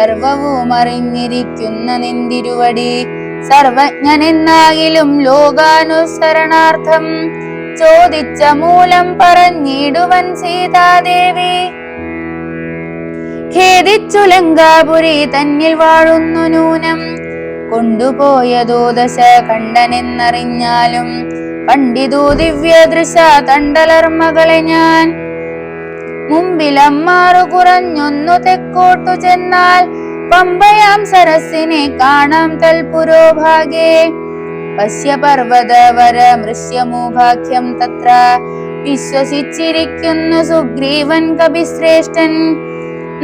സർവവും അറിഞ്ഞിരിക്കുന്ന നിന്തിരുവടി. സർവജ്ഞനെന്നാകിലും ലോകാനുസരണാർത്ഥം ചോദിച്ച മൂലം പറഞ്ഞിടുവൻ സീതാദേവി. ഖേദിച്ചു ലങ്കാപുരി തന്നിൽ വാഴുന്നു നൂനം, കൊണ്ടുപോയതോ ദശ കണ്ഠനെന്നറിഞ്ഞാലും കണ്ടിതു ദിവ്യദൃശ തണ്ടലർമകളെ ഞാൻ. മുമ്പിലമ്മാറു കുറഞ്ഞൊന്നു തെക്കോട്ടു ചെന്നാൽ പമ്പയാം സരസിനെ കാണാം തൽപുരോഭാഗേ. പശ്യ പർവ്വതവര മൃശ്യമൂഭാഖ്യം തത്ര വിശ്വസിച്ചിരിക്കുന്നു സുഗ്രീവൻ കപിശ്രേഷ്ഠൻ.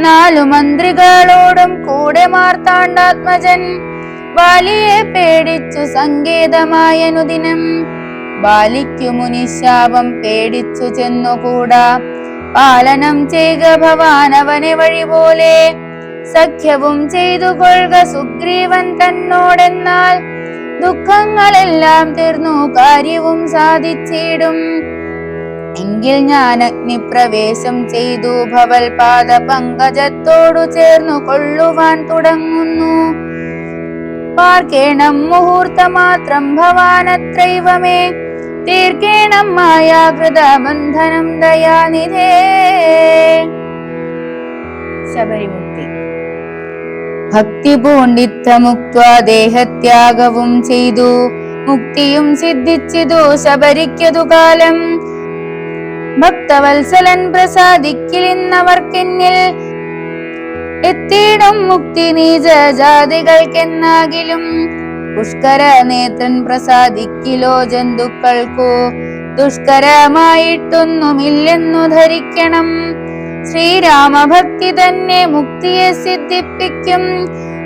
4 മന്ത്രികളോടും കൂടെ മാർത്താണ്ഡാത്മജൻ ബാലിയെ പേടിച്ചു സങ്കേതമായനുദിനം. ബാലിക്കു മുനിശാപം പേടിച്ചു ചെന്നുകൂടാ, പാലനം ചെയ്യുക ഭവാൻ അവനെ വഴി പോലെ. സഖ്യവും ചെയ്തു കൊള്ളുക സുഗ്രീവൻ തന്നോടെന്നാൽ ദുഃഖങ്ങളെല്ലാം തീർന്നു കാര്യവും സാധിച്ചിടും. എങ്കിൽ ഞാൻ അഗ്നിപ്രവേശം ചെയ്തു ഭവൽ പാദ പങ്കജത്തോടു ചേർന്നു കൊള്ളുവാൻ തുടങ്ങുന്നു. പാർക്കേണം മുഹൂർത്തമാത്രം ഭവാനത്രൈവമേ, തീർക്കേണം മായാകൃത ബന്ധനം ദയാനിധേ. ശബരിമുക്തി. ഭക്തി പൂണ്ടിത്തമുക്ത്വാ ദേഹത്യാഗവും ചെയ്തു മുക്തിയും സിദ്ധിച്ചിതു ശബരിക്കതു കാലം. ഭക്തവത്സലൻ പ്രസാദിക്കിലിന്നവർക്കെന്നിൽ എത്തിയിടും മുക്തി നീച ജാതികൾക്കെന്നാകിലും. പുഷ്കര നേത്രൻ പ്രസാദിക്കിലോ ജന്തുക്കൾക്കു ദുഷ്കരമായിട്ടൊന്നുമില്ലെന്നു ധരിക്കണം. ശ്രീരാമഭക്തി തന്നെ മുക്തിയെ സിദ്ധിപ്പിക്കും.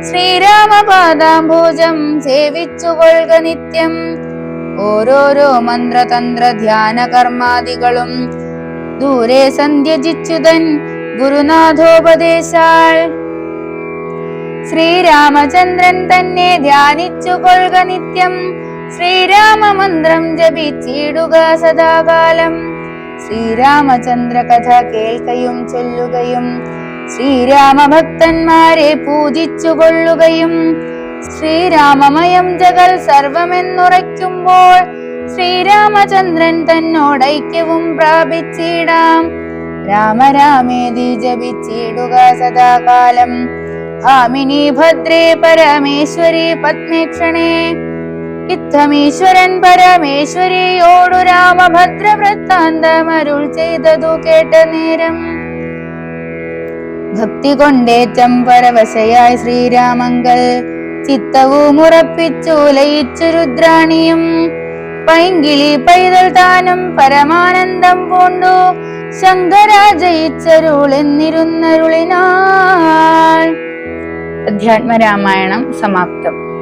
ശ്രീരാമപാദാംബോജം സേവിച്ചു കൊള്ളുക നിത്യം. ഓരോരോ മന്ത്രതന്ത്ര ധ്യാന കർമാദികളും ദൂരെ സന്ധ്യജിച്ചുതൻ ഗുരുനാഥോപദേശാൽ. ശ്രീരാമചന്ദ്രൻ തന്നെ ധ്യാനിച്ചു കൊള്ളുക നിത്യം. ശ്രീരാമമന്ത്രം ജപിച്ചിടുക സദാകാലം. ശ്രീരാമചന്ദ്ര കഥ കേൾക്കയും ചൊല്ലുകയും ശ്രീരാമഭക്തന്മാരെ പൂജിച്ചു കൊള്ളുകയും ശ്രീരാമമയം ജഗൽ സർവമെന്നുറയ്ക്കുമ്പോൾ ശ്രീരാമചന്ദ്രൻ തന്നോടൈക്യവും പ്രാപിച്ചിടാം. രാമ രാമേതി ജപിച്ചിടുക സദാകാലം. ഭാമിനി ഭദ്രേ പരമേശ്വരി പത്മേക്ഷണേ. ഇത്തമീശ്വരൻ പരമേശ്വരിയോടു രാമഭദ്ര വൃത്താന്തമരുൾ ചെയ്തതു കേട്ട നേരം ഭക്തി കൊണ്ടേറ്റം പരവശയായി ശ്രീരാമങ്കൽ ചിത്തവും ഉറപ്പിച്ചു ലയിച്ചു രുദ്രാണിയും. പൈങ്കിളി പൈതൽ താനും പരമാനന്ദം പൂണ്ടു ശങ്കര ജയിച്ചരുളെന്നിരുന്നരുളിനാൾ. അധ്യാത്മരാമായണം സമാപ്തം.